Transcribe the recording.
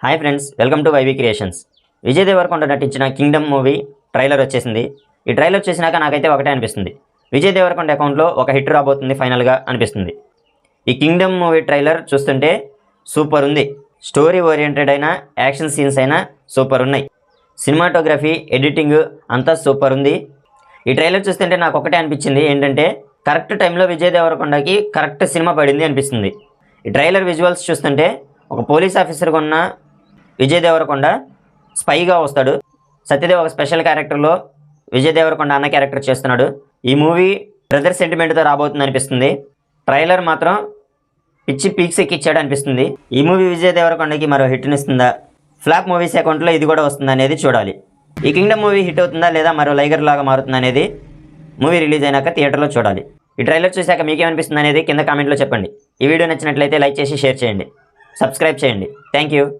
Hi friends, welcome to YV creations. Vijay Devarakonda నటించిన kingdom movie trailer వచ్చేసింది. ఈ ట్రైలర్ చూసినాక నాకైతే ఒకటే అనిపిస్తుంది, విజయ్ దేవరకొండ అకౌంట్లో ఒక హిట్ రాబోతుంది ఫైనల్గా అనిపిస్తుంది. ఈ కింగ్డమ్ మూవీ ట్రైలర్ చూస్తుంటే సూపర్ ఉంది. స్టోరీ ఓరియంటెడ్ అయినా యాక్షన్ సీన్స్ అయినా సూపర్ ఉన్నాయి. సినిమాటోగ్రఫీ, ఎడిటింగ్ అంతా సూపర్ ఉంది. ఈ ట్రైలర్ చూస్తుంటే నాకు ఒకటే అనిపించింది ఏంటంటే, కరెక్ట్ టైంలో విజయ్ దేవరకొండకి కరెక్ట్ సినిమా పడింది అనిపిస్తుంది. ఈ ట్రైలర్ విజువల్స్ చూస్తుంటే ఒక పోలీస్ ఆఫీసర్గా ఉన్న విజయ్ దేవరకొండ స్పైగా వస్తాడు. సత్యదేవ్ ఒక స్పెషల్ క్యారెక్టర్లో విజయ్ దేవరకొండ అన్న క్యారెక్టర్ చేస్తున్నాడు. ఈ మూవీ బ్రదర్ సెంటిమెంట్తో రాబోతుంది అనిపిస్తుంది. ట్రైలర్ మాత్రం పిచ్చి పీక్స్ ఎక్కిచ్చాడు అనిపిస్తుంది. ఈ మూవీ విజయ్ దేవరకొండకి మరో హిట్ని ఇస్తుందా, ఫ్లాప్ మూవీస్ అకౌంట్లో ఇది కూడా వస్తుందా అనేది చూడాలి. ఈ కింగ్డమ్ మూవీ హిట్ అవుతుందా లేదా మరో లైగర్ లాగా మారుతుందా అనేది మూవీ రిలీజ్ అయినాక థియేటర్లో చూడాలి. ఈ ట్రైలర్ చూశాక మీకేమనిపిస్తుంది అనేది కింద కామెంట్లో చెప్పండి. ఈ వీడియో నచ్చినట్లయితే లైక్ చేసి షేర్ చేయండి, సబ్స్క్రైబ్ చేయండి. Thank you.